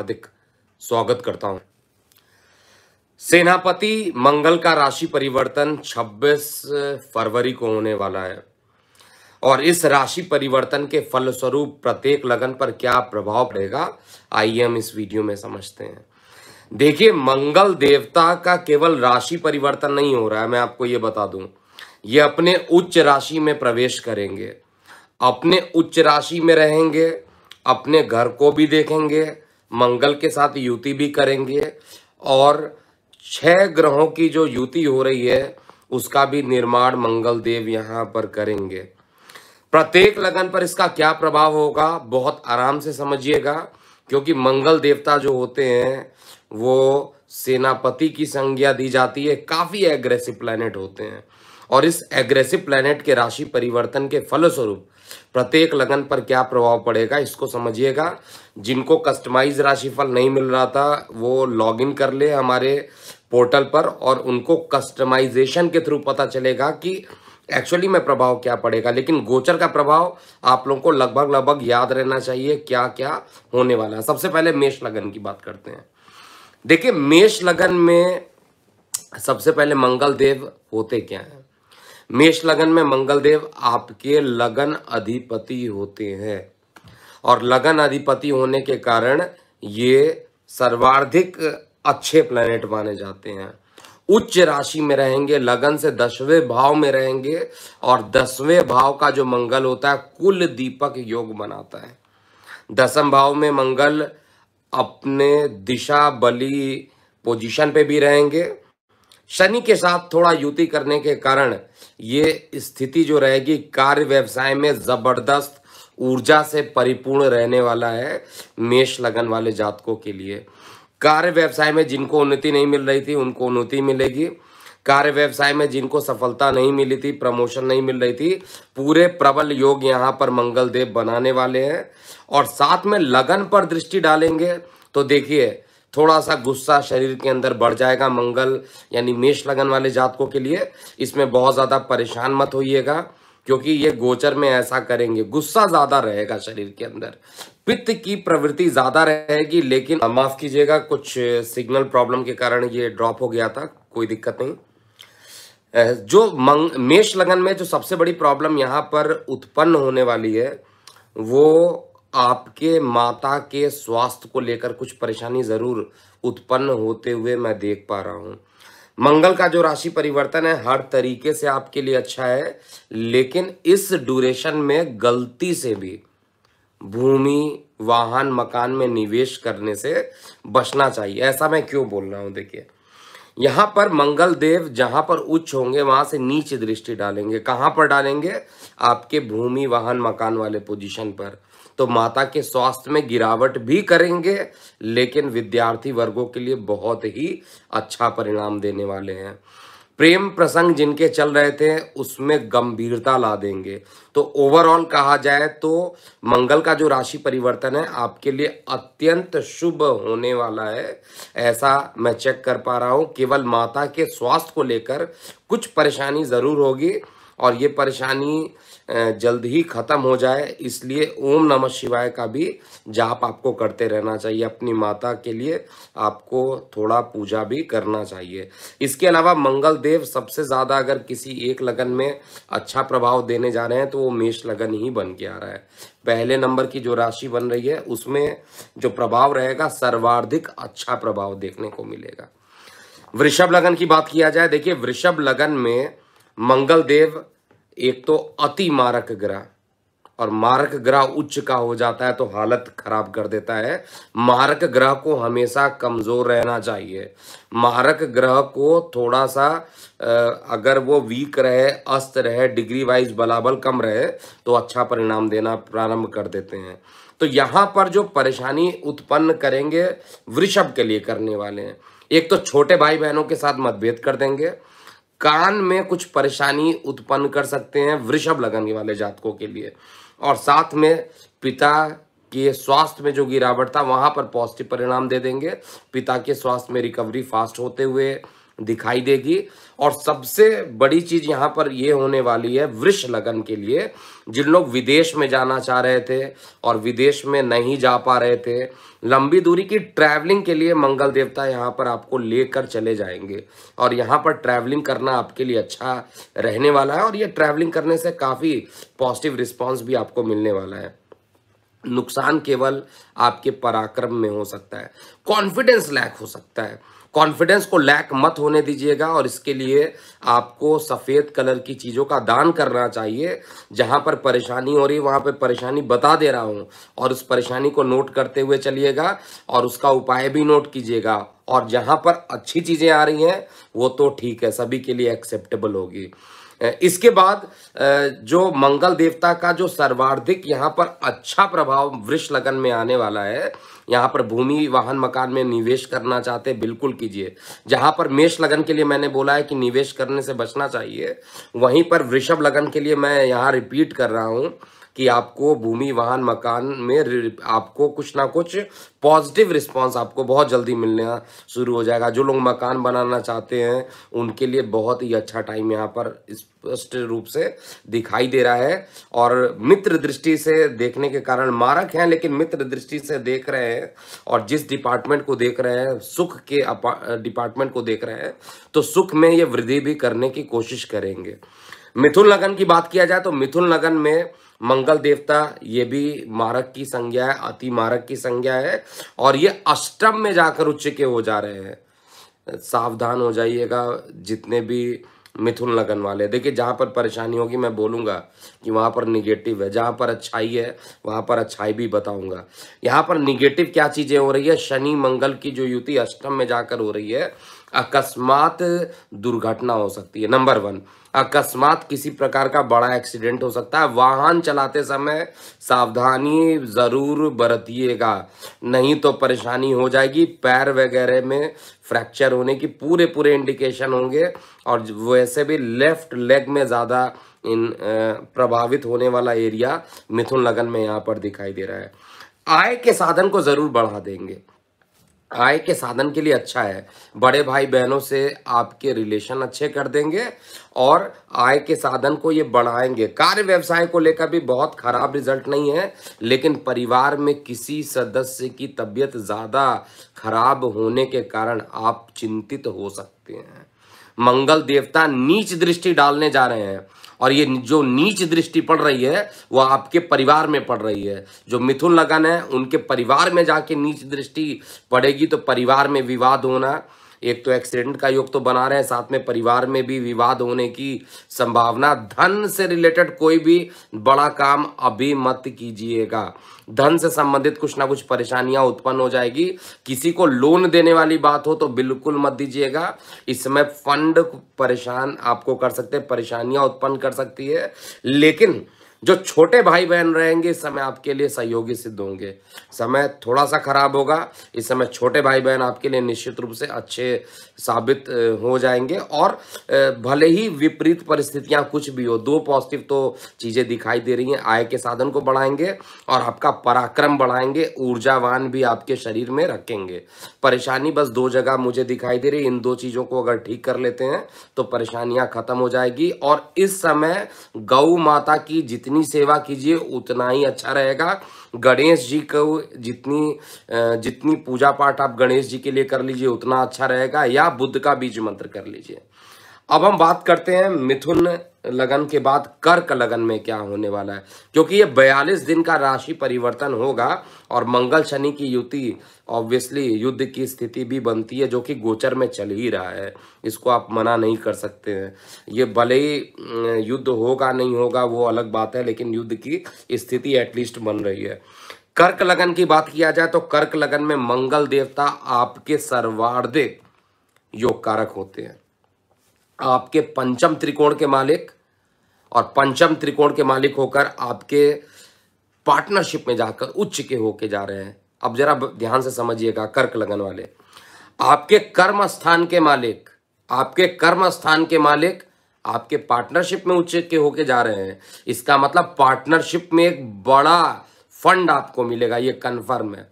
हार्दिक स्वागत करता हूं। सेनापति मंगल का राशि परिवर्तन 26 फरवरी को होने वाला है और इस राशि परिवर्तन के फलस्वरूप प्रत्येक लगन पर क्या प्रभाव पड़ेगा, आइए हम इस वीडियो में समझते हैं। देखिए, मंगल देवता का केवल राशि परिवर्तन नहीं हो रहा है, मैं आपको ये बता दूं, ये अपने उच्च राशि में प्रवेश करेंगे, अपने उच्च राशि में रहेंगे, अपने घर को भी देखेंगे, मंगल के साथ युति भी करेंगे और 6 ग्रहों की जो युति हो रही है उसका भी निर्माण मंगल देव यहां पर करेंगे। प्रत्येक लगन पर इसका क्या प्रभाव होगा बहुत आराम से समझिएगा, क्योंकि मंगल देवता जो होते हैं वो सेनापति की संज्ञा दी जाती है, काफी एग्रेसिव प्लैनेट होते हैं और इस एग्रेसिव प्लैनेट के राशि परिवर्तन के फलस्वरूप प्रत्येक लगन पर क्या प्रभाव पड़ेगा इसको समझिएगा। जिनको कस्टमाइज राशिफल नहीं मिल रहा था वो लॉगिन कर ले हमारे पोर्टल पर और उनको कस्टमाइजेशन के थ्रू पता चलेगा कि एक्चुअली में प्रभाव क्या पड़ेगा। लेकिन गोचर का प्रभाव आप लोगों को लगभग याद रहना चाहिए क्या क्या होने वाला है। सबसे पहले मेष लगन की बात करते हैं। देखिए, मेष लगन में सबसे पहले मंगल देव होते क्या हैं। मेष लगन में मंगल देव आपके लगन अधिपति होते हैं और लगन अधिपति होने के कारण ये सर्वाधिक अच्छे प्लैनेट माने जाते हैं। उच्च राशि में रहेंगे, लगन से 10वें भाव में रहेंगे और 10वें भाव का जो मंगल होता है कुल दीपक योग बनाता है। 10वें भाव में मंगल अपने दिशा बली पोजीशन पे भी रहेंगे। शनि के साथ थोड़ा युति करने के कारण ये स्थिति जो रहेगी कार्य व्यवसाय में जबरदस्त ऊर्जा से परिपूर्ण रहने वाला है मेष लगन वाले जातकों के लिए। कार्य व्यवसाय में जिनको उन्नति नहीं मिल रही थी उनको उन्नति मिलेगी। कार्य व्यवसाय में जिनको सफलता नहीं मिली थी, प्रमोशन नहीं मिल रही थी, पूरे प्रबल योग यहाँ पर मंगल देव बनाने वाले हैं। और साथ में लगन पर दृष्टि डालेंगे तो देखिए थोड़ा सा गुस्सा शरीर के अंदर बढ़ जाएगा मंगल यानी मेष लगन वाले जातकों के लिए। इसमें बहुत ज्यादा परेशान मत होइएगा, क्योंकि ये गोचर में ऐसा करेंगे, गुस्सा ज्यादा रहेगा शरीर के अंदर, पित्त की प्रवृत्ति ज्यादा रहेगी। लेकिन माफ कीजिएगा, कुछ सिग्नल प्रॉब्लम के कारण ये ड्रॉप हो गया था, कोई दिक्कत नहीं। जो मेष लगन में जो सबसे बड़ी प्रॉब्लम यहाँ पर उत्पन्न होने वाली है वो आपके माता के स्वास्थ्य को लेकर कुछ परेशानी जरूर उत्पन्न होते हुए मैं देख पा रहा हूं। मंगल का जो राशि परिवर्तन है हर तरीके से आपके लिए अच्छा है, लेकिन इस ड्यूरेशन में गलती से भी भूमि वाहन मकान में निवेश करने से बचना चाहिए। ऐसा मैं क्यों बोल रहा हूं, देखिए यहां पर मंगल देव जहां पर उच्च होंगे वहां से नीचे दृष्टि डालेंगे। कहां पर डालेंगे? आपके भूमि वाहन मकान वाले पोजीशन पर। तो माता के स्वास्थ्य में गिरावट भी करेंगे, लेकिन विद्यार्थी वर्गों के लिए बहुत ही अच्छा परिणाम देने वाले हैं। प्रेम प्रसंग जिनके चल रहे थे उसमें गंभीरता ला देंगे। तो ओवरऑल कहा जाए तो मंगल का जो राशि परिवर्तन है आपके लिए अत्यंत शुभ होने वाला है, ऐसा मैं चेक कर पा रहा हूं। केवल माता के स्वास्थ्य को लेकर कुछ परेशानी जरूर होगी और ये परेशानी जल्द ही खत्म हो जाए, इसलिए ओम नमः शिवाय का भी जाप आपको करते रहना चाहिए। अपनी माता के लिए आपको थोड़ा पूजा भी करना चाहिए। इसके अलावा मंगल देव सबसे ज्यादा अगर किसी एक लगन में अच्छा प्रभाव देने जा रहे हैं तो वो मेष लगन ही बन के आ रहा है। पहले नंबर की जो राशि बन रही है उसमें जो प्रभाव रहेगा सर्वाधिक अच्छा प्रभाव देखने को मिलेगा। वृषभ लगन की बात किया जाए, देखिए वृषभ लगन में मंगल देव एक तो अति मारक ग्रह, और मारक ग्रह उच्च का हो जाता है तो हालत खराब कर देता है। मारक ग्रह को हमेशा कमजोर रहना चाहिए। मारक ग्रह को थोड़ा सा अगर वो वीक रहे, अस्त रहे, डिग्री वाइज बलाबल कम रहे तो अच्छा परिणाम देना प्रारंभ कर देते हैं। तो यहां पर जो परेशानी उत्पन्न करेंगे वृषभ के लिए करने वाले हैं, एक तो छोटे भाई बहनों के साथ मतभेद कर देंगे, कान में कुछ परेशानी उत्पन्न कर सकते हैं वृषभ लगन वाले जातकों के लिए, और साथ में पिता के स्वास्थ्य में जो गिरावट था वहां पर पॉजिटिव परिणाम दे देंगे। पिता के स्वास्थ्य में रिकवरी फास्ट होते हुए दिखाई देगी। और सबसे बड़ी चीज यहाँ पर ये होने वाली है वृष लगन के लिए, जिन लोग विदेश में जाना चाह रहे थे और विदेश में नहीं जा पा रहे थे, लंबी दूरी की ट्रैवलिंग के लिए मंगल देवता यहाँ पर आपको लेकर चले जाएंगे और यहाँ पर ट्रैवलिंग करना आपके लिए अच्छा रहने वाला है और ये ट्रैवलिंग करने से काफ़ी पॉजिटिव रिस्पॉन्स भी आपको मिलने वाला है। नुकसान केवल आपके पराक्रम में हो सकता है, कॉन्फिडेंस लैक हो सकता है। कॉन्फिडेंस को लैक मत होने दीजिएगा और इसके लिए आपको सफ़ेद कलर की चीज़ों का दान करना चाहिए। जहां पर परेशानी हो रही है वहां पर परेशानी बता दे रहा हूं और उस परेशानी को नोट करते हुए चलिएगा और उसका उपाय भी नोट कीजिएगा। और जहां पर अच्छी चीज़ें आ रही हैं वो तो ठीक है, सभी के लिए एक्सेप्टेबल होगी। इसके बाद जो मंगल देवता का जो सर्वाधिक यहाँ पर अच्छा प्रभाव वृष लगन में आने वाला है, यहाँ पर भूमि वाहन मकान में निवेश करना चाहते हैं बिल्कुल कीजिए। जहाँ पर मेष लगन के लिए मैंने बोला है कि निवेश करने से बचना चाहिए, वहीं पर वृषभ लगन के लिए मैं यहाँ रिपीट कर रहा हूँ कि आपको भूमि वाहन मकान में आपको कुछ ना कुछ पॉजिटिव रिस्पांस आपको बहुत जल्दी मिलना शुरू हो जाएगा। जो लोग मकान बनाना चाहते हैं उनके लिए बहुत ही अच्छा टाइम यहाँ पर स्पष्ट रूप से दिखाई दे रहा है। और मित्र दृष्टि से देखने के कारण मारक हैं, लेकिन मित्र दृष्टि से देख रहे हैं और जिस डिपार्टमेंट को देख रहे हैं, सुख के डिपार्टमेंट को देख रहे हैं, तो सुख में ये वृद्धि भी करने की कोशिश करेंगे। मिथुन लगन की बात किया जाए तो मिथुन लगन में मंगल देवता ये भी मारक की संज्ञा है, अति मारक की संज्ञा है और ये अष्टम में जाकर उच्च के हो जा रहे हैं। सावधान हो जाइएगा जितने भी मिथुन लगन वाले। देखिए जहाँ पर परेशानी होगी मैं बोलूँगा कि वहाँ पर निगेटिव है, जहाँ पर अच्छाई है वहाँ पर अच्छाई भी बताऊँगा। यहाँ पर निगेटिव क्या चीज़ें हो रही है, शनि मंगल की जो युति अष्टम में जाकर हो रही है, अकस्मात दुर्घटना हो सकती है। नंबर 1, अकस्मात किसी प्रकार का बड़ा एक्सीडेंट हो सकता है। वाहन चलाते समय सावधानी जरूर बरतिएगा, नहीं तो परेशानी हो जाएगी। पैर वगैरह में फ्रैक्चर होने की पूरे इंडिकेशन होंगे और वैसे भी लेफ्ट लेग में ज़्यादा प्रभावित होने वाला एरिया मिथुन लगन में यहाँ पर दिखाई दे रहा है। आय के साधन को जरूर बढ़ा देंगे, आय के साधन के लिए अच्छा है। बड़े भाई बहनों से आपके रिलेशन अच्छे कर देंगे और आय के साधन को ये बढ़ाएंगे। कार्य व्यवसाय को लेकर भी बहुत खराब रिजल्ट नहीं है, लेकिन परिवार में किसी सदस्य की तबीयत ज़्यादा खराब होने के कारण आप चिंतित हो सकते हैं। मंगल देवता नीच दृष्टि डालने जा रहे हैं और ये जो नीच दृष्टि पड़ रही है वो आपके परिवार में पड़ रही है। जो मिथुन लगन है उनके परिवार में जाके नीच दृष्टि पड़ेगी तो परिवार में विवाद होना, एक तो एक्सीडेंट का योग तो बना रहे हैं, साथ में परिवार में भी विवाद होने की संभावना। धन से रिलेटेड कोई भी बड़ा काम अभी मत कीजिएगा, धन से संबंधित कुछ ना कुछ परेशानियां उत्पन्न हो जाएगी। किसी को लोन देने वाली बात हो तो बिल्कुल मत दीजिएगा। इस समय फंड परेशान आपको कर सकते हैं, परेशानियां उत्पन्न कर सकती है। लेकिन जो छोटे भाई बहन रहेंगे इस समय आपके लिए सहयोगी सिद्ध होंगे। समय थोड़ा सा खराब होगा, इस समय छोटे भाई बहन आपके लिए निश्चित रूप से अच्छे साबित हो जाएंगे। और भले ही विपरीत परिस्थितियां कुछ भी हो, 2 पॉजिटिव तो चीज़ें दिखाई दे रही हैं। आय के साधन को बढ़ाएंगे और आपका पराक्रम बढ़ाएंगे, ऊर्जावान भी आपके शरीर में रखेंगे। परेशानी बस 2 जगह मुझे दिखाई दे रही है, इन 2 चीज़ों को अगर ठीक कर लेते हैं तो परेशानियां खत्म हो जाएगी। और इस समय गौ माता की जितनी सेवा कीजिए उतना ही अच्छा रहेगा। गणेश जी को जितनी पूजा पाठ आप गणेश जी के लिए कर लीजिए उतना अच्छा रहेगा, या बुद्ध का बीज मंत्र कर लीजिए। अब हम बात करते हैं मिथुन लगन के बाद कर्क लगन में क्या होने वाला है, क्योंकि ये 42 दिन का राशि परिवर्तन होगा और मंगल शनि की युति ऑब्वियसली युद्ध की स्थिति भी बनती है, जो कि गोचर में चल ही रहा है, इसको आप मना नहीं कर सकते हैं। ये भले ही युद्ध होगा नहीं होगा वो अलग बात है, लेकिन युद्ध की स्थिति एटलीस्ट बन रही है। कर्क लगन की बात किया जाए तो कर्क लगन में मंगल देवता आपके सर्वार्धिक योग कारक होते हैं, आपके पंचम त्रिकोण के मालिक, और पंचम त्रिकोण के मालिक होकर आपके पार्टनरशिप में जाकर उच्च के होके जा रहे हैं। अब जरा ध्यान से समझिएगा कर्क लगन वाले, आपके कर्म स्थान के मालिक, आपके कर्म स्थान के मालिक आपके पार्टनरशिप में उच्च के होके जा रहे हैं। इसका मतलब पार्टनरशिप में एक बड़ा फंड आपको मिलेगा, ये कन्फर्म है।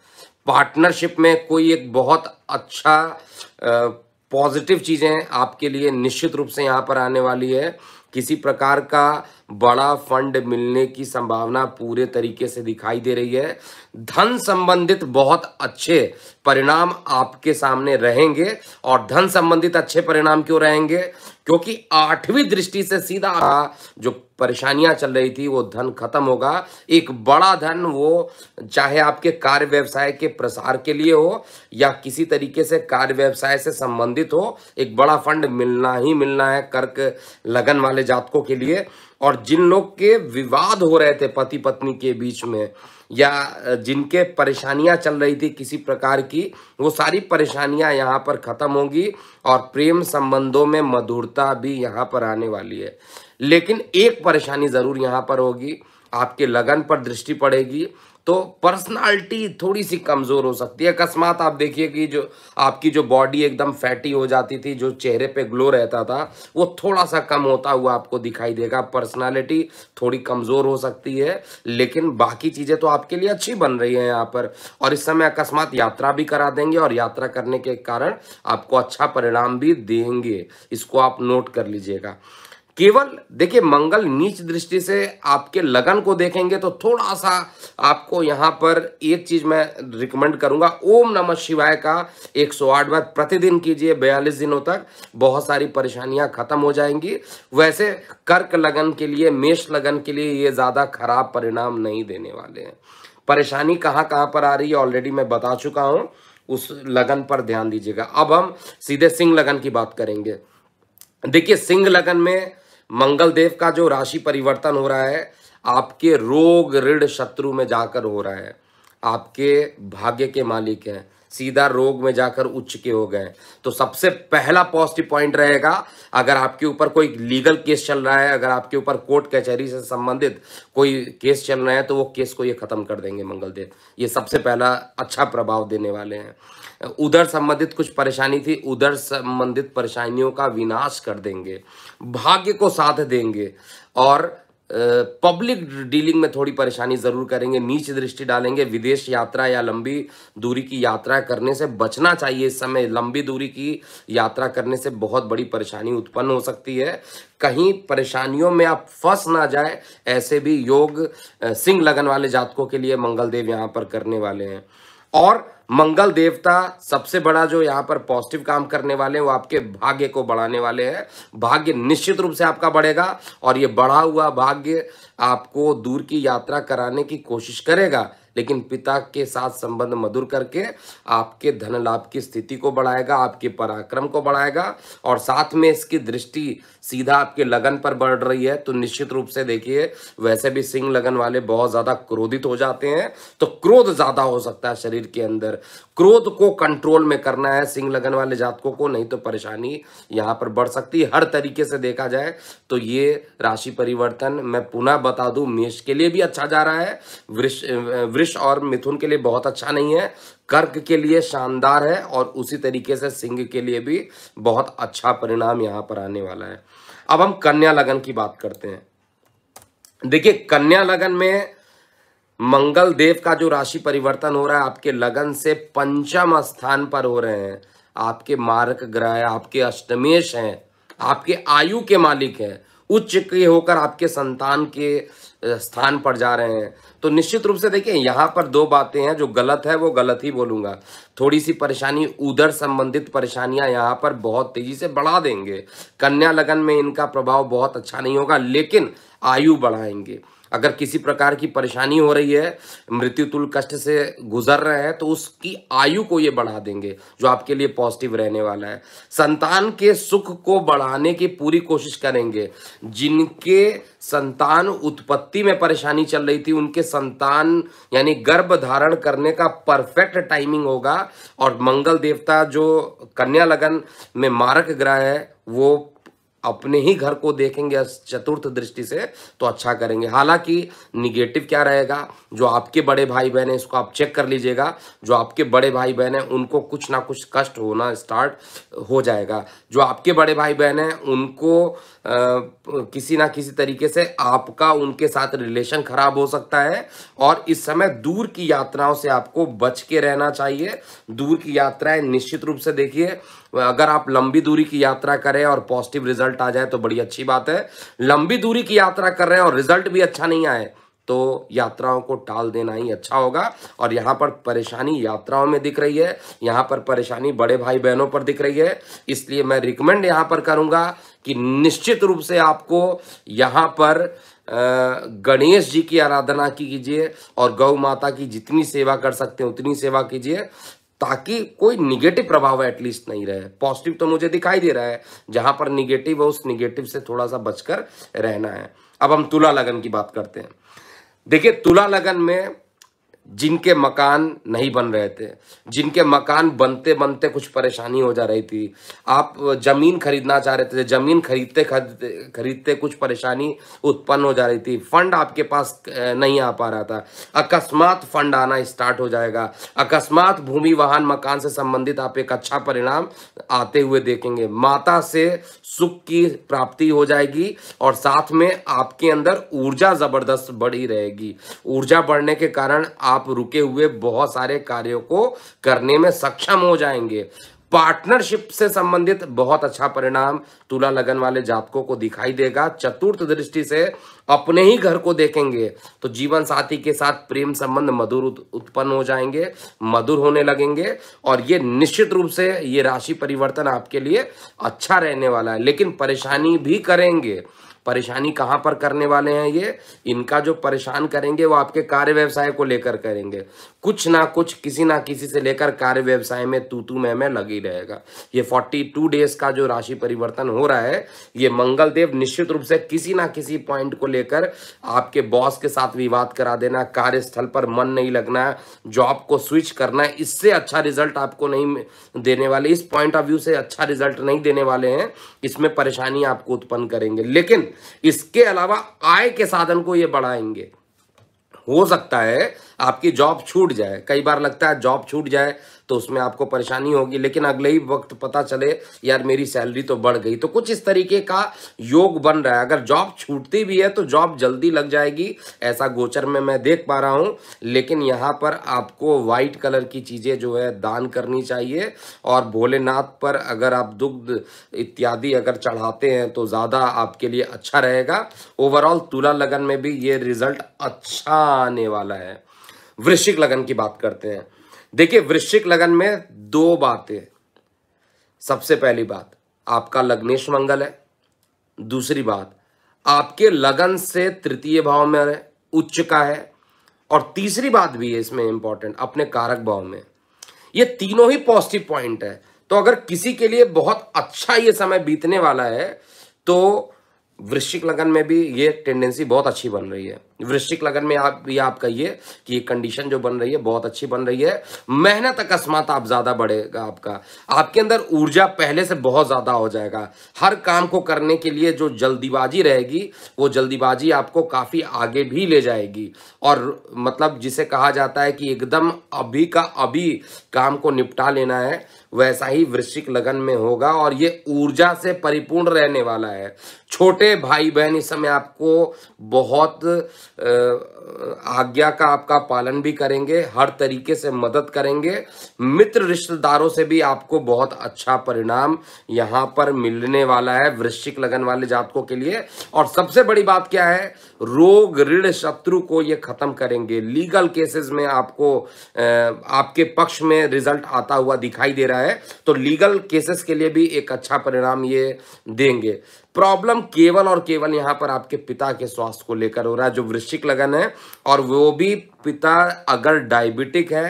पार्टनरशिप में कोई एक बहुत अच्छा पॉजिटिव चीजें आपके लिए निश्चित रूप से यहाँ पर आने वाली है। किसी प्रकार का बड़ा फंड मिलने की संभावना पूरे तरीके से दिखाई दे रही है। धन संबंधित बहुत अच्छे परिणाम आपके सामने रहेंगे। और धन संबंधित अच्छे परिणाम क्यों रहेंगे? क्योंकि 8वीं दृष्टि से सीधा जो परेशानियां चल रही थी वो धन खत्म होगा। एक बड़ा धन, वो चाहे आपके कार्य व्यवसाय के प्रसार के लिए हो या किसी तरीके से कार्य व्यवसाय से संबंधित हो, एक बड़ा फंड मिलना ही मिलना है कर्क लगन वाले जातकों के लिए। और जिन लोग के विवाद हो रहे थे पति पत्नी के बीच में, या जिनके परेशानियां चल रही थी किसी प्रकार की, वो सारी परेशानियां यहाँ पर खत्म होंगी और प्रेम संबंधों में मधुरता भी यहाँ पर आने वाली है। लेकिन एक परेशानी जरूर यहाँ पर होगी, आपके लगन पर दृष्टि पड़ेगी तो पर्सनालिटी थोड़ी सी कमजोर हो सकती है। अकस्मात आप देखिए कि जो आपकी जो बॉडी एकदम फैटी हो जाती थी, जो चेहरे पे ग्लो रहता था, वो थोड़ा सा कम होता हुआ आपको दिखाई देगा। पर्सनालिटी थोड़ी कमजोर हो सकती है, लेकिन बाकी चीजें तो आपके लिए अच्छी बन रही है यहाँ पर। और इस समय अकस्मात यात्रा भी करा देंगे और यात्रा करने के कारण आपको अच्छा परिणाम भी देंगे, इसको आप नोट कर लीजिएगा। केवल देखिए, मंगल नीच दृष्टि से आपके लगन को देखेंगे तो थोड़ा सा आपको यहाँ पर एक चीज मैं रिकमेंड करूंगा, ओम नमः शिवाय का 108 बार प्रतिदिन कीजिए 42 दिनों तक, बहुत सारी परेशानियां खत्म हो जाएंगी। वैसे कर्क लगन के लिए, मेष लगन के लिए ये ज्यादा खराब परिणाम नहीं देने वाले हैं। परेशानी कहाँ कहाँ पर आ रही है ऑलरेडी मैं बता चुका हूं, उस लगन पर ध्यान दीजिएगा। अब हम सीधे सिंह लगन की बात करेंगे। देखिए, सिंह लगन में मंगल देव का जो राशि परिवर्तन हो रहा है, आपके रोग ऋण शत्रु में जाकर हो रहा है। आपके भाग्य के मालिक हैं, सीधा रोग में जाकर उच्च के हो गए। तो सबसे पहला पॉजिटिव पॉइंट रहेगा, अगर आपके ऊपर कोई लीगल केस चल रहा है, अगर आपके ऊपर कोर्ट कचहरी से संबंधित कोई केस चल रहा है, तो वो केस को ये खत्म कर देंगे मंगल देव। ये सबसे पहला अच्छा प्रभाव देने वाले हैं। उधर संबंधित कुछ परेशानी थी, उधर संबंधित परेशानियों का विनाश कर देंगे, भाग्य को साथ देंगे। और पब्लिक डीलिंग में थोड़ी परेशानी जरूर करेंगे, नीच दृष्टि डालेंगे। विदेश यात्रा या लंबी दूरी की यात्रा करने से बचना चाहिए। इस समय लंबी दूरी की यात्रा करने से बहुत बड़ी परेशानी उत्पन्न हो सकती है। कहीं परेशानियों में आप फंस ना जाए, ऐसे भी योग सिंह लगन वाले जातकों के लिए मंगल देव यहाँ पर करने वाले हैं। और मंगल देवता सबसे बड़ा जो यहाँ पर पॉजिटिव काम करने वाले हैं, वो आपके भाग्य को बढ़ाने वाले हैं। भाग्य निश्चित रूप से आपका बढ़ेगा और ये बढ़ा हुआ भाग्य आपको दूर की यात्रा कराने की कोशिश करेगा, लेकिन पिता के साथ संबंध मधुर करके आपके धन लाभ की स्थिति को बढ़ाएगा, आपके पराक्रम को बढ़ाएगा। और साथ में इसकी दृष्टि सीधा आपके लगन पर बढ़ रही है, तो निश्चित रूप से देखिए, वैसे भी सिंह लगन वाले बहुत ज्यादा क्रोधित हो जाते हैं, तो क्रोध ज्यादा हो सकता है शरीर के अंदर। क्रोध को कंट्रोल में करना है सिंह लगन वाले जातकों को, नहीं तो परेशानी यहाँ पर बढ़ सकती है। हर तरीके से देखा जाए तो ये राशि परिवर्तन, मैं पुनः बता दूं, मेष के लिए भी अच्छा जा रहा है, वृष और मिथुन के लिए बहुत अच्छा नहीं है, कर्क के लिए शानदार है, और उसी तरीके से सिंह के लिए भी बहुत अच्छा परिणाम यहां पर आने वाला है। अब हम कन्या लगन की बात करते हैं। देखिए, कन्या लगन में मंगल देव का जो राशि परिवर्तन हो रहा है, आपके लगन से पंचम स्थान पर हो रहे हैं। आपके मारक ग्रह, आपके अष्टमेश हैं, आपके आयु के मालिक हैं, उच्च के होकर आपके संतान के स्थान पर जा रहे हैं। तो निश्चित रूप से देखिए, यहाँ पर दो बातें हैं, जो गलत है वो गलत ही बोलूंगा। थोड़ी सी परेशानी, उधर संबंधित परेशानियां यहाँ पर बहुत तेजी से बढ़ा देंगे। कन्या लगन में इनका प्रभाव बहुत अच्छा नहीं होगा, लेकिन आयु बढ़ाएंगे। अगर किसी प्रकार की परेशानी हो रही है, मृत्यु तुल्य कष्ट से गुजर रहे हैं, तो उसकी आयु को ये बढ़ा देंगे, जो आपके लिए पॉजिटिव रहने वाला है। संतान के सुख को बढ़ाने की पूरी कोशिश करेंगे। जिनके संतान उत्पत्ति में परेशानी चल रही थी, उनके संतान यानी गर्भ धारण करने का परफेक्ट टाइमिंग होगा। और मंगल देवता जो कन्या लगन में मारक ग्रह है, वो अपने ही घर को देखेंगे चतुर्थ दृष्टि से तो अच्छा करेंगे। हालांकि निगेटिव क्या रहेगा, जो आपके बड़े भाई बहन है इसको आप चेक कर लीजिएगा, जो आपके बड़े भाई बहन है उनको कुछ ना कुछ कष्ट होना स्टार्ट हो जाएगा। जो आपके बड़े भाई बहन है उनको किसी ना किसी तरीके से आपका उनके साथ रिलेशन खराब हो सकता है, और इस समय दूर की यात्राओं से आपको बच के रहना चाहिए। दूर की यात्राएं निश्चित रूप से देखिए, अगर आप लंबी दूरी की यात्रा करें और पॉजिटिव रिजल्ट आ जाए तो बड़ी अच्छी बात है। लंबी दूरी की यात्रा कर रहे हैं और रिजल्ट भी अच्छा नहीं आए तो यात्राओं को टाल देना ही अच्छा होगा। और यहाँ पर परेशानी यात्राओं में दिख रही है, यहाँ पर परेशानी बड़े भाई बहनों पर दिख रही है, इसलिए मैं रिकमेंड यहाँ पर करूँगा कि निश्चित रूप से आपको यहाँ पर गणेश जी की आराधना कीजिए और गौ माता की जितनी सेवा कर सकते हैं उतनी सेवा कीजिए, ताकि कोई निगेटिव प्रभाव एटलीस्ट नहीं रहे। पॉजिटिव तो मुझे दिखाई दे रहा है, जहां पर निगेटिव है उस निगेटिव से थोड़ा सा बचकर रहना है। अब हम तुला लगन की बात करते हैं। देखिए, तुला लगन में जिनके मकान नहीं बन रहे थे, जिनके मकान बनते बनते कुछ परेशानी हो जा रही थी, आप जमीन खरीदना चाह रहे थे, जमीन खरीदते खरीदते खरीदते कुछ परेशानी उत्पन्न हो जा रही थी, फंड आपके पास नहीं आ पा रहा था, अकस्मात फंड आना स्टार्ट हो जाएगा। अकस्मात भूमि वाहन मकान से संबंधित आप एक अच्छा परिणाम आते हुए देखेंगे। माता से सुख की प्राप्ति हो जाएगी और साथ में आपके अंदर ऊर्जा जबरदस्त बढ़ी रहेगी। ऊर्जा बढ़ने के कारण आप रुके हुए बहुत सारे कार्यों को करने में सक्षम हो जाएंगे। पार्टनरशिप से संबंधित बहुत अच्छा परिणाम तुला लगन वाले जातकों को दिखाई देगा। चतुर्थ दृष्टि से अपने ही घर को देखेंगे तो जीवन साथी के साथ प्रेम संबंध मधुर उत्पन्न हो जाएंगे, मधुर होने लगेंगे, और ये निश्चित रूप से ये राशि परिवर्तन आपके लिए अच्छा रहने वाला है। लेकिन परेशानी भी करेंगे। परेशानी कहां पर करने वाले हैं ये, इनका जो परेशान करेंगे वो आपके कार्य व्यवसाय को लेकर करेंगे। कुछ ना कुछ किसी ना किसी से लेकर कार्य व्यवसाय में तू मैं लगी रहेगा। ये 42 डेज का जो राशि परिवर्तन हो रहा है, ये मंगल देव निश्चित रूप से किसी ना किसी पॉइंट को लेकर आपके बॉस के साथ विवाद करा देना, कार्यस्थल पर मन नहीं लगना, जॉब को स्विच करना, इससे अच्छा रिजल्ट आपको नहीं देने वाले। इस पॉइंट ऑफ व्यू से अच्छा रिजल्ट नहीं देने वाले हैं, इसमें परेशानी आपको उत्पन्न करेंगे। लेकिन इसके अलावा आय के साधन को ये बढ़ाएंगे। हो सकता है आपकी जॉब छूट जाए, कई बार लगता है जॉब छूट जाए तो उसमें आपको परेशानी होगी, लेकिन अगले ही वक्त पता चले यार मेरी सैलरी तो बढ़ गई। तो कुछ इस तरीके का योग बन रहा है। अगर जॉब छूटती भी है तो जॉब जल्दी लग जाएगी, ऐसा गोचर में मैं देख पा रहा हूं। लेकिन यहां पर आपको व्हाइट कलर की चीजें जो है दान करनी चाहिए, और भोलेनाथ पर अगर आप दुग्ध इत्यादि अगर चढ़ाते हैं तो ज्यादा आपके लिए अच्छा रहेगा। ओवरऑल तुला लगन में भी ये रिजल्ट अच्छा आने वाला है। वृश्चिक लगन की बात करते हैं। देखिए, वृश्चिक लगन में दो बातें। सबसे पहली बात, आपका लग्नेश मंगल है। दूसरी बात, आपके लगन से तृतीय भाव में उच्च का है। और तीसरी बात भी है इसमें इंपॉर्टेंट, अपने कारक भाव में। ये तीनों ही पॉजिटिव पॉइंट है। तो अगर किसी के लिए बहुत अच्छा ये समय बीतने वाला है तो वृश्चिक लगन में भी ये टेंडेंसी बहुत अच्छी बन रही है। वृश्चिक लगन में आप कहिए कि ये कंडीशन जो बन रही है बहुत अच्छी बन रही है। मेहनत अकस्मात आप ज्यादा बढ़ेगा, आपके अंदर ऊर्जा पहले से बहुत ज्यादा हो जाएगा। हर काम को करने के लिए जो जल्दीबाजी रहेगी वो जल्दीबाजी आपको काफी आगे भी ले जाएगी। और मतलब जिसे कहा जाता है कि एकदम अभी का अभी काम को निपटा लेना है, वैसा ही वृश्चिक लगन में होगा और ये ऊर्जा से परिपूर्ण रहने वाला है। छोटे भाई बहन इस समय आपको बहुत आज्ञा का आपका पालन भी करेंगे, हर तरीके से मदद करेंगे। मित्र रिश्तेदारों से भी आपको बहुत अच्छा परिणाम यहां पर मिलने वाला है वृश्चिक लगन वाले जातकों के लिए। और सबसे बड़ी बात क्या है, रोग ऋण शत्रु को ये खत्म करेंगे। लीगल केसेस में आपको आपके पक्ष में रिजल्ट आता हुआ दिखाई दे रहा है, तो लीगल केसेस के लिए भी एक अच्छा परिणाम ये देंगे। प्रॉब्लम केवल और केवल यहां पर आपके पिता के स्वास्थ्य को लेकर हो रहा है, जो वृश्चिक लगन है, और वो भी पिता अगर डायबिटिक है,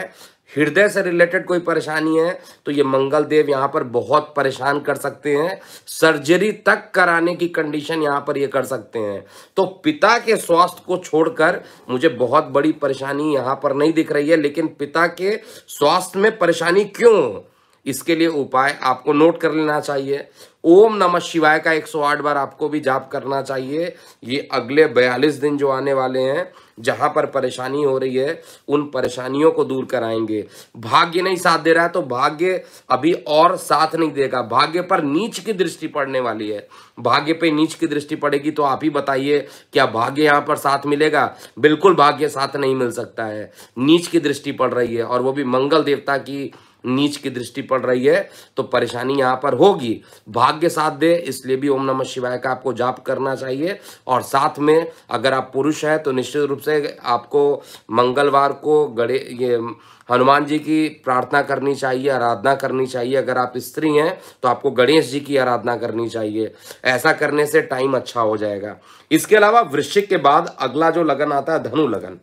हृदय से रिलेटेड कोई परेशानी है तो ये मंगल देव यहां पर बहुत परेशान कर सकते हैं। सर्जरी तक कराने की कंडीशन यहां पर ये कर सकते हैं। तो पिता के स्वास्थ्य को छोड़कर मुझे बहुत बड़ी परेशानी यहां पर नहीं दिख रही है। लेकिन पिता के स्वास्थ्य में परेशानी क्यों, इसके लिए उपाय आपको नोट कर लेना चाहिए। ओम नमः शिवाय का 108 बार आपको भी जाप करना चाहिए। ये अगले 42 दिन जो आने वाले हैं, जहां पर परेशानी हो रही है, उन परेशानियों को दूर कराएंगे। भाग्य नहीं साथ दे रहा है तो भाग्य अभी और साथ नहीं देगा। भाग्य पर नीच की दृष्टि पड़ने वाली है। भाग्य पे नीच की दृष्टि पड़ेगी तो आप ही बताइए, क्या भाग्य यहां पर साथ मिलेगा? बिल्कुल भाग्य साथ नहीं मिल सकता है। नीच की दृष्टि पड़ रही है, और वो भी मंगल देवता की नीच की दृष्टि पड़ रही है, तो परेशानी यहां पर होगी। भाग्य साथ दे, इसलिए भी ओम नमः शिवाय का आपको जाप करना चाहिए। और साथ में अगर आप पुरुष हैं तो निश्चित रूप से आपको मंगलवार को ये हनुमान जी की प्रार्थना करनी चाहिए, आराधना करनी चाहिए। अगर आप स्त्री हैं तो आपको गणेश जी की आराधना करनी चाहिए। ऐसा करने से टाइम अच्छा हो जाएगा। इसके अलावा वृश्चिक के बाद अगला जो लगन आता है, धनु लगन।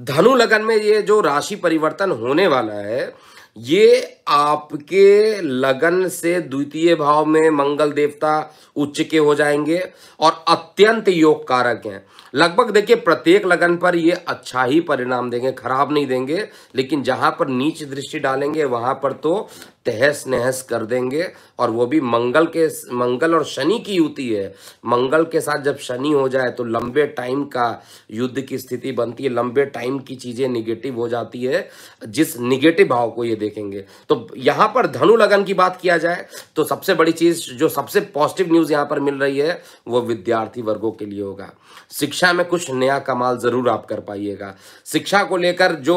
धनु लगन में ये जो राशि परिवर्तन होने वाला है, ये आपके लगन से द्वितीय भाव में मंगल देवता उच्च के हो जाएंगे और अत्यंत योग कारक हैं। लगभग देखिए प्रत्येक लगन पर ये अच्छा ही परिणाम देंगे, खराब नहीं देंगे। लेकिन जहां पर नीच दृष्टि डालेंगे वहां पर तो तहस नहस कर देंगे। और वो भी मंगल और शनि की युति है। मंगल के साथ जब शनि हो जाए तो लंबे टाइम का युद्ध की स्थिति बनती है। लंबे टाइम की चीजें निगेटिव हो जाती है, जिस निगेटिव भाव को ये देखेंगे। तो यहां पर धनु लगन की बात किया जाए तो सबसे बड़ी चीज, जो सबसे पॉजिटिव न्यूज यहां पर मिल रही है, वो विद्यार्थी वर्गों के लिए होगा। शिक्षा में कुछ नया कमाल जरूर आप कर पाइएगा। शिक्षा को लेकर जो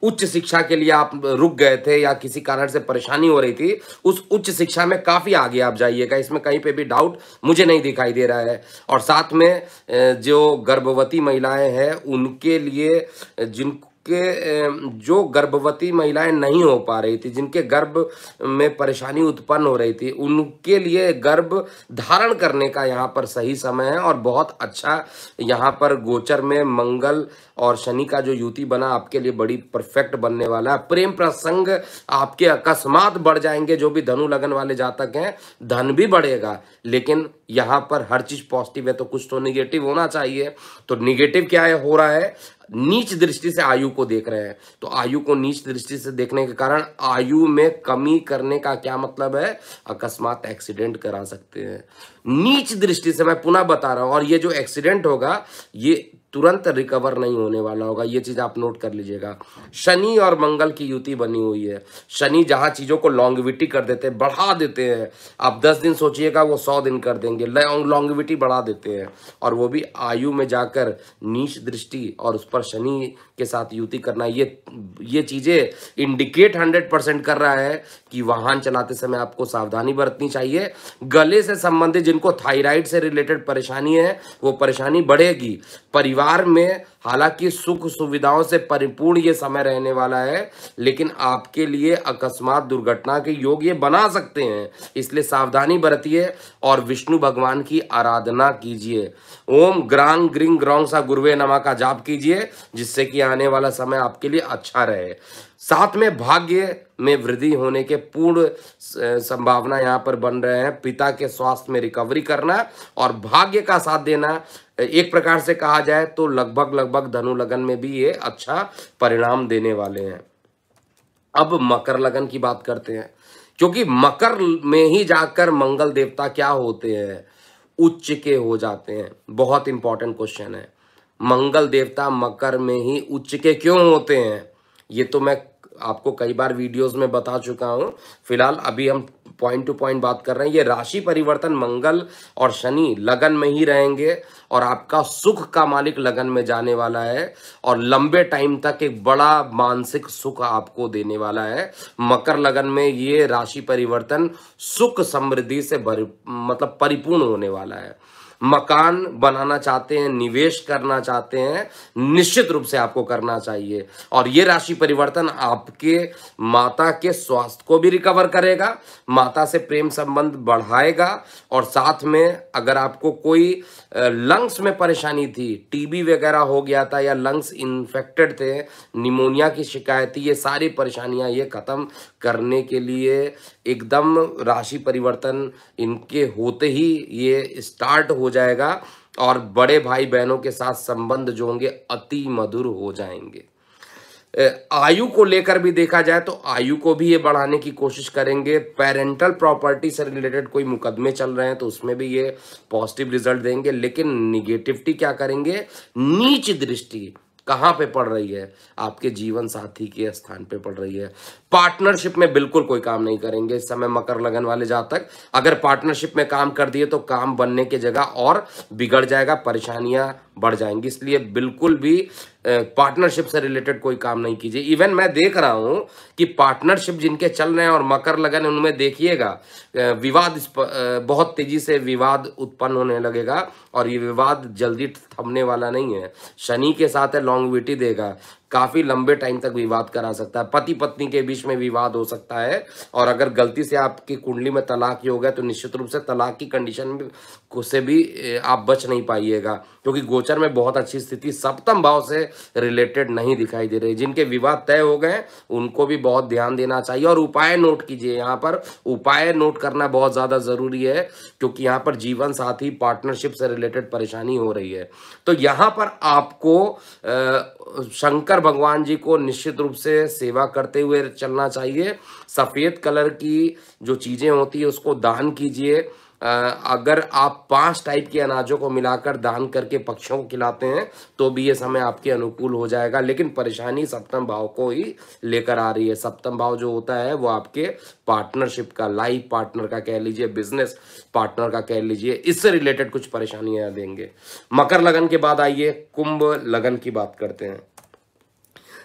उच्च शिक्षा के लिए आप रुक गए थे या किसी कारण से परेशानी हो रही थी, उस उच्च शिक्षा में काफी आगे आप जाइएगा। इसमें कहीं पे भी डाउट मुझे नहीं दिखाई दे रहा है। और साथ में जो गर्भवती महिलाएं हैं उनके लिए, जो गर्भवती महिलाएं नहीं हो पा रही थी, जिनके गर्भ में परेशानी उत्पन्न हो रही थी, उनके लिए गर्भ धारण करने का यहाँ पर सही समय है। और बहुत अच्छा यहाँ पर गोचर में मंगल और शनि का जो युति बना आपके लिए बड़ी परफेक्ट बनने वाला है। प्रेम प्रसंग आपके अकस्मात बढ़ जाएंगे। जो भी धनु लगन वाले जातक हैं, धन भी बढ़ेगा। लेकिन यहाँ पर हर चीज पॉजिटिव है तो कुछ तो निगेटिव होना चाहिए। तो निगेटिव क्या है, हो रहा है, नीच दृष्टि से आयु को देख रहे हैं। तो आयु को नीच दृष्टि से देखने के कारण आयु में कमी करने का क्या मतलब है, अकस्मात एक्सीडेंट करा सकते हैं। नीच दृष्टि से मैं पुनः बता रहा हूं। और ये जो एक्सीडेंट होगा ये तुरंत रिकवर नहीं होने वाला होगा। ये चीज आप नोट कर लीजिएगा। शनि और मंगल की युति बनी हुई है। शनि जहां चीजों को लॉन्गविटी कर देते हैं, बढ़ा देते हैं। आप 10 दिन सोचिएगा, वो 100 दिन कर देंगे, लॉन्गविटी बढ़ा देते हैं। और वो भी आयु में जाकर नीच दृष्टि और उस पर शनि के साथ युति करना, ये चीजें इंडिकेट 100% कर रहा है कि वाहन चलाते समय आपको सावधानी बरतनी चाहिए। गले से संबंधित जिनको थायराइड से रिलेटेड परेशानी है, वो परेशानी बढ़ेगी। परिवार में हालांकि सुख सुविधाओं से परिपूर्ण ये समय रहने वाला है, लेकिन आपके लिए अकस्मात दुर्घटना के योग ये बना सकते हैं। इसलिए सावधानी बरतिए और विष्णु भगवान की आराधना कीजिए। ओम ग्रांग ग्रिंग ग्रौंग सा गुरुवे नमः का जाप कीजिए, जिससे कि आने वाला समय आपके लिए अच्छा रहे। साथ में भाग्य में वृद्धि होने के पूर्ण संभावना यहाँ पर बन रहे हैं। पिता के स्वास्थ्य में रिकवरी करना और भाग्य का साथ देना, एक प्रकार से कहा जाए तो लगभग धनु लगन में भी ये अच्छा परिणाम देने वाले हैं। अब मकर लगन की बात करते हैं, क्योंकि मकर में ही जाकर मंगल देवता क्या होते हैं, उच्च के हो जाते हैं। बहुत इंपॉर्टेंट क्वेश्चन है। मंगल देवता मकर में ही उच्च के क्यों होते हैं, ये तो मैं आपको कई बार वीडियोस में बता चुका हूं। फिलहाल अभी हम पॉइंट टू पॉइंट बात कर रहे हैं। ये राशि परिवर्तन मंगल और शनि लगन में ही रहेंगे और आपका सुख का मालिक लगन में जाने वाला है और लंबे टाइम तक एक बड़ा मानसिक सुख आपको देने वाला है। मकर लगन में ये राशि परिवर्तन सुख समृद्धि से मतलब परिपूर्ण होने वाला है। मकान बनाना चाहते हैं, निवेश करना चाहते हैं, निश्चित रूप से आपको करना चाहिए। और ये राशि परिवर्तन आपके माता के स्वास्थ्य को भी रिकवर करेगा, माता से प्रेम संबंध बढ़ाएगा। और साथ में अगर आपको कोई लंग्स में परेशानी थी, टीबी वगैरह हो गया था या लंग्स इन्फेक्टेड थे, निमोनिया की शिकायत थी, ये सारी परेशानियां ये खत्म करने के लिए एकदम राशि परिवर्तन इनके होते ही ये स्टार्ट हो जाएगा। और बड़े भाई बहनों के साथ संबंध जो होंगे अति मधुर हो जाएंगे। आयु को लेकर भी देखा जाए तो आयु को भी ये बढ़ाने की कोशिश करेंगे। पेरेंटल प्रॉपर्टी से रिलेटेड कोई मुकदमे चल रहे हैं तो उसमें भी ये पॉजिटिव रिजल्ट देंगे। लेकिन निगेटिविटी क्या करेंगे, नीच दृष्टि कहाँ पे पड़ रही है, आपके जीवन साथी के स्थान पे पड़ रही है। पार्टनरशिप में बिल्कुल कोई काम नहीं करेंगे इस समय मकर लगन वाले जातक। अगर पार्टनरशिप में काम कर दिए तो काम बनने की जगह और बिगड़ जाएगा, परेशानियां बढ़ जाएंगी। इसलिए बिल्कुल भी पार्टनरशिप से रिलेटेड कोई काम नहीं कीजिए। इवन मैं देख रहा हूं कि पार्टनरशिप जिनके चल रहे हैं और मकर लगन, उनमें देखिएगा विवाद बहुत तेजी से विवाद उत्पन्न होने लगेगा और ये विवाद जल्दी थमने वाला नहीं है। शनि के साथ है, लॉन्गविटी देगा, काफी लंबे टाइम तक विवाद करा सकता है। पति पत्नी के बीच में विवाद हो सकता है और अगर गलती से आपकी कुंडली में तलाक ही हो गया तो निश्चित रूप से तलाक की कंडीशन से भी आप बच नहीं पाइएगा, क्योंकि गोचर में बहुत अच्छी स्थिति सप्तम भाव से रिलेटेड नहीं दिखाई दे रही। जिनके विवाद तय हो गए उनको भी बहुत ध्यान देना चाहिए और उपाय नोट कीजिए। यहाँ पर उपाय नोट करना बहुत ज्यादा जरूरी है, क्योंकि यहाँ पर जीवन साथी पार्टनरशिप से रिलेटेड परेशानी हो रही है। तो यहाँ पर आपको शंकर भगवान जी को निश्चित रूप से सेवा करते हुए चलना चाहिए। सफेद कलर की जो चीजें होती है उसको दान कीजिए। अगर आप 5 टाइप के अनाजों को मिलाकर दान करके पक्षियों को खिलाते हैं तो भी ये समय आपके अनुकूल हो जाएगा। लेकिन परेशानी सप्तम भाव को ही लेकर आ रही है। सप्तम भाव जो होता है वो आपके पार्टनरशिप का, लाइफ पार्टनर का कह लीजिए, बिजनेस पार्टनर का कह लीजिए, इससे रिलेटेड कुछ परेशानियां देंगे। मकर लगन के बाद आइए कुंभ लगन की बात करते हैं।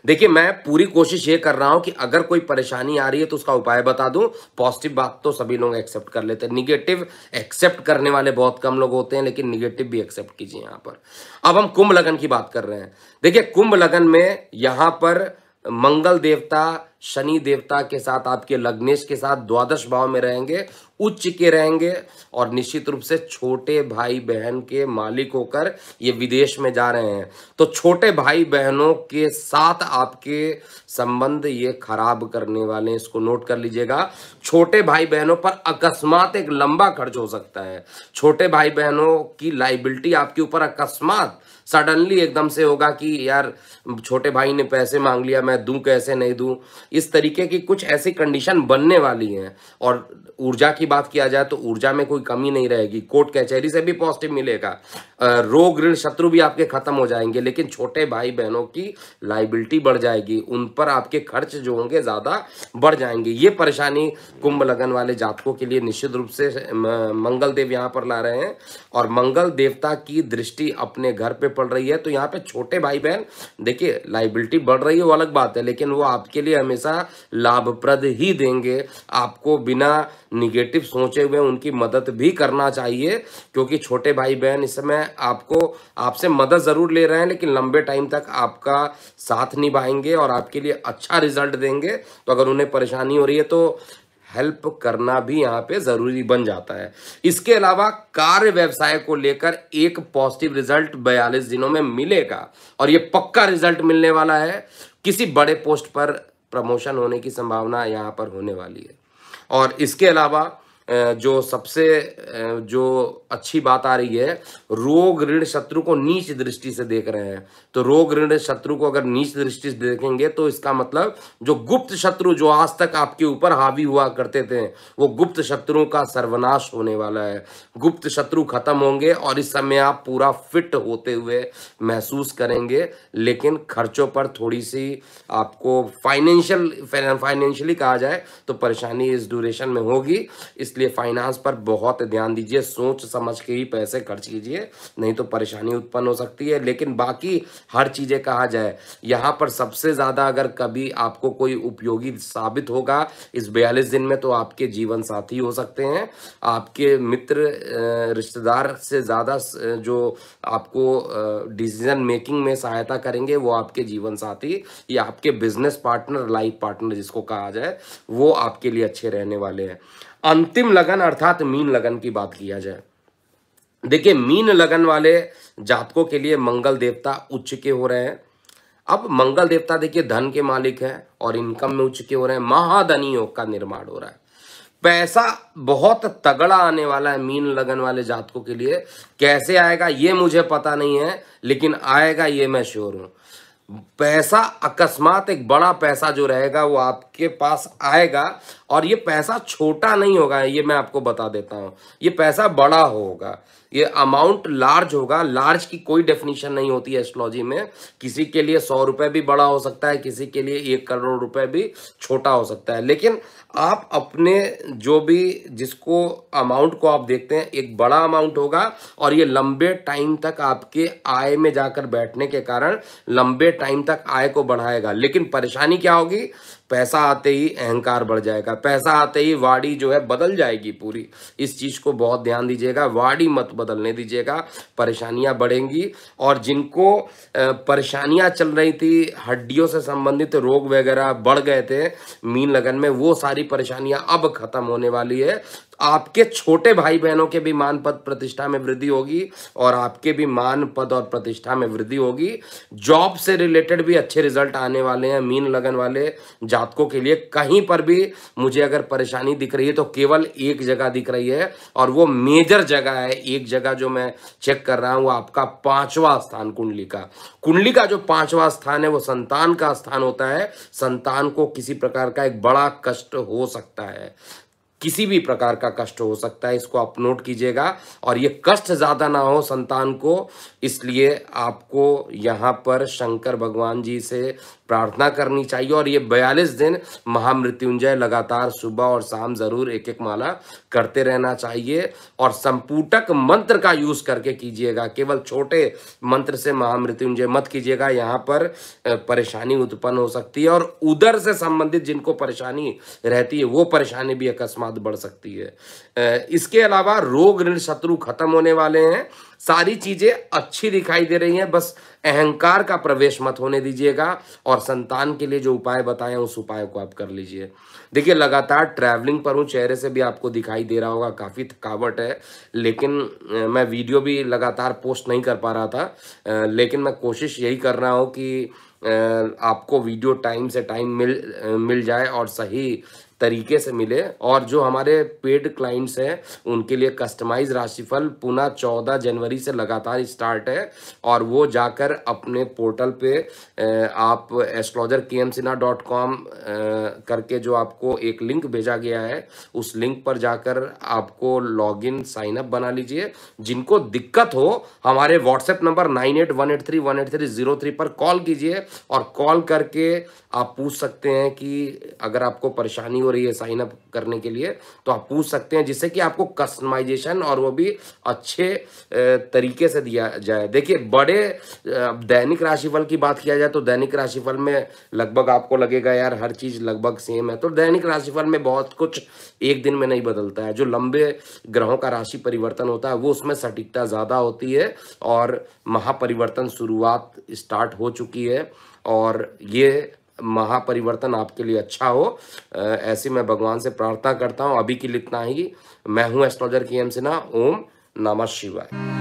देखिए, मैं पूरी कोशिश ये कर रहा हूं कि अगर कोई परेशानी आ रही है तो उसका उपाय बता दूं। पॉजिटिव बात तो सभी लोग एक्सेप्ट कर लेते हैं, निगेटिव एक्सेप्ट करने वाले बहुत कम लोग होते हैं, लेकिन निगेटिव भी एक्सेप्ट कीजिए। यहां पर अब हम कुंभ लगन की बात कर रहे हैं। देखिए, कुंभ लगन में यहां पर मंगल देवता शनि देवता के साथ, आपके लग्नेश के साथ द्वादश भाव में रहेंगे, उच्च के रहेंगे और निश्चित रूप से छोटे भाई बहन के मालिक होकर ये विदेश में जा रहे हैं। तो छोटे भाई बहनों के साथ आपके संबंध ये खराब करने वाले हैं, इसको नोट कर लीजिएगा। छोटे भाई बहनों पर अकस्मात एक लंबा खर्च हो सकता है। छोटे भाई बहनों की लाइबिलिटी आपके ऊपर अकस्मात सडनली एकदम से होगा कि यार छोटे भाई ने पैसे मांग लिया, मैं दूं कैसे नहीं दूं, इस तरीके की कुछ ऐसी कंडीशन बनने वाली हैं। और ऊर्जा की बात किया जाए तो ऊर्जा में कोई कमी नहीं रहेगी, कोर्ट कचहरी से भी पॉजिटिव मिलेगा, रोग ऋण शत्रु भी आपके खत्म हो जाएंगे। लेकिन छोटे भाई बहनों की लाइबिलिटी बढ़ जाएगी, उन पर आपके खर्च जो होंगे ज्यादा बढ़ जाएंगे। ये परेशानी कुंभ लगन वाले जातकों के लिए निश्चित रूप से मंगल देव यहाँ पर ला रहे हैं और मंगल देवता की दृष्टि अपने घर पे पड़ रही है। तो यहाँ पे छोटे भाई बहन, देखिए लाइबिलिटी बढ़ रही है वो अलग बात है, लेकिन वो आपके लिए हमेशा लाभप्रद ही देंगे। आपको बिना निगेटिव सोचे हुए उनकी मदद भी करना चाहिए, क्योंकि छोटे भाई बहन इस समय आपको आपसे मदद जरूर ले रहे हैं लेकिन लंबे टाइम तक आपका साथ निभाएंगे और आपके लिए अच्छा रिजल्ट देंगे। तो अगर उन्हें परेशानी हो रही है तो हेल्प करना भी यहाँ पे जरूरी बन जाता है। इसके अलावा कार्य व्यवसाय को लेकर एक पॉजिटिव रिजल्ट 42 दिनों में मिलेगा और ये पक्का रिजल्ट मिलने वाला है। किसी बड़े पोस्ट पर प्रमोशन होने की संभावना यहाँ पर होने वाली है। और इसके अलावा जो सबसे जो अच्छी बात आ रही है, रोग ऋण शत्रु को नीच दृष्टि से देख रहे हैं। तो रोग ऋण शत्रु को अगर नीच दृष्टि से देखेंगे तो इसका मतलब जो गुप्त शत्रु जो आज तक आपके ऊपर हावी हुआ करते थे, वो गुप्त शत्रुओं का सर्वनाश होने वाला है। गुप्त शत्रु खत्म होंगे और इस समय आप पूरा फिट होते हुए महसूस करेंगे। लेकिन खर्चों पर थोड़ी सी आपको फाइनेंशियली कहा जाए तो परेशानी इस ड्यूरेशन में होगी। इसलिए फाइनेंस पर बहुत ध्यान दीजिए, सोच समझ के ही पैसे खर्च कीजिए, नहीं तो परेशानी उत्पन्न हो सकती है। लेकिन बाकी हर चीजें कहा जाए, यहाँ पर सबसे ज्यादा अगर कभी आपको कोई उपयोगी साबित होगा इस 42 दिन में तो आपके जीवन साथी हो सकते हैं। आपके मित्र रिश्तेदार से ज्यादा जो आपको डिसीजन मेकिंग में सहायता करेंगे वो आपके जीवन साथी या आपके बिजनेस पार्टनर, लाइफ पार्टनर जिसको कहा जाए, वो आपके लिए अच्छे रहने वाले हैं। अंतिम लगन अर्थात मीन लगन की बात किया जाए, देखिए मीन लगन वाले जातकों के लिए मंगल देवता उच्च के हो रहे हैं। अब मंगल देवता देखिए धन के मालिक हैं और इनकम में उच्च के हो रहे हैं। महाधनी योग का निर्माण हो रहा है, पैसा बहुत तगड़ा आने वाला है मीन लगन वाले जातकों के लिए। कैसे आएगा ये मुझे पता नहीं है, लेकिन आएगा ये मैं श्योर हूं। पैसा अकस्मात एक बड़ा पैसा जो रहेगा वो आपके पास आएगा, और ये पैसा छोटा नहीं होगा, ये मैं आपको बता देता हूँ। ये पैसा बड़ा होगा, ये अमाउंट लार्ज होगा। लार्ज की कोई डेफिनेशन नहीं होती है एस्ट्रोलॉजी में। किसी के लिए 100 रुपए भी बड़ा हो सकता है, किसी के लिए 1 करोड़ रुपए भी छोटा हो सकता है। लेकिन आप अपने जो भी जिसको अमाउंट को आप देखते हैं, एक बड़ा अमाउंट होगा, और ये लंबे टाइम तक आपके आय में जाकर बैठने के कारण लंबे टाइम तक आय को बढ़ाएगा। लेकिन परेशानी क्या होगी? पैसा आते ही अहंकार बढ़ जाएगा, पैसा आते ही वाड़ी जो है बदल जाएगी पूरी। इस चीज को बहुत ध्यान दीजिएगा, वाड़ी मत बदलने दीजिएगा, परेशानियां बढ़ेंगी। और जिनको परेशानियां चल रही थी, हड्डियों से संबंधित रोग वगैरह बढ़ गए थे मीन लगन में, वो सारी परेशानियां अब खत्म होने वाली है। आपके छोटे भाई बहनों के भी मान पद प्रतिष्ठा में वृद्धि होगी, और आपके भी मान पद और प्रतिष्ठा में वृद्धि होगी। जॉब से रिलेटेड भी अच्छे रिजल्ट आने वाले हैं मीन लगन वाले जातकों के लिए। कहीं पर भी मुझे अगर परेशानी दिख रही है तो केवल एक जगह दिख रही है, और वो मेजर जगह है। एक जगह जो मैं चेक कर रहा हूं, वो आपका 5वां स्थान कुंडली का। कुंडली का जो 5वां स्थान है वो संतान का स्थान होता है। संतान को किसी प्रकार का एक बड़ा कष्ट हो सकता है, किसी भी प्रकार का कष्ट हो सकता है, इसको आप नोट कीजिएगा। और ये कष्ट ज्यादा ना हो संतान को, इसलिए आपको यहाँ पर शंकर भगवान जी से प्रार्थना करनी चाहिए। और ये 42 दिन महामृत्युंजय लगातार सुबह और शाम जरूर एक एक माला करते रहना चाहिए। और संपूटक मंत्र का यूज करके कीजिएगा, केवल छोटे मंत्र से महामृत्युंजय मत कीजिएगा, यहाँ पर परेशानी उत्पन्न हो सकती है। और उदर से संबंधित जिनको परेशानी रहती है, वो परेशानी भी अकस्मात बढ़ सकती है। इसके अलावा रोग ऋण शत्रु खत्म होने वाले हैं, सारी चीजें अच्छी दिखाई दे रही हैं। बस अहंकार का प्रवेश मत होने दीजिएगा। और संतान के लिए जो उपाय बताए हैं, उस उपाय को आप कर लीजिए। देखिए, लगातार ट्रैवलिंग पर हूँ, चेहरे से भी आपको दिखाई दे रहा होगा काफ़ी थकावट है। लेकिन मैं वीडियो भी लगातार पोस्ट नहीं कर पा रहा था, लेकिन मैं कोशिश यही कर रहा हूँ कि आपको वीडियो टाइम से टाइम मिल जाए और सही तरीके से मिले। और जो हमारे पेड क्लाइंट्स हैं उनके लिए कस्टमाइज राशिफल पुनः 14 जनवरी से लगातार स्टार्ट है। और वो जाकर अपने पोर्टल पे आप astrologerkmsinha.com करके जो आपको एक लिंक भेजा गया है, उस लिंक पर जाकर आपको लॉगिन साइन अप बना लीजिए। जिनको दिक्कत हो, हमारे व्हाट्सएप नंबर 9818318303 पर कॉल कीजिए, और कॉल करके आप पूछ सकते हैं कि अगर आपको परेशानी हो रही है साइन अप करने के लिए, तो आप पूछ सकते हैं, जिससे कि आपको कस्टमाइजेशन और वो भी अच्छे तरीके से दिया जाए। देखिए, बड़े दैनिक राशिफल की बात किया जाए तो दैनिक राशिफल में लगभग आपको लगेगा यार हर चीज लगभग सेम है, तो दैनिक राशिफल में बहुत कुछ एक दिन में नहीं बदलता है। जो लंबे ग्रहों का राशि परिवर्तन होता है वो उसमें सटीकता ज्यादा होती है। और महापरिवर्तन शुरुआत स्टार्ट हो चुकी है, और ये महापरिवर्तन आपके लिए अच्छा हो, ऐसी मैं भगवान से प्रार्थना करता हूं। अभी के लिए इतना ही। मैं हूं एस्ट्रोलॉजर KM सिन्हा। ओम नमः शिवाय।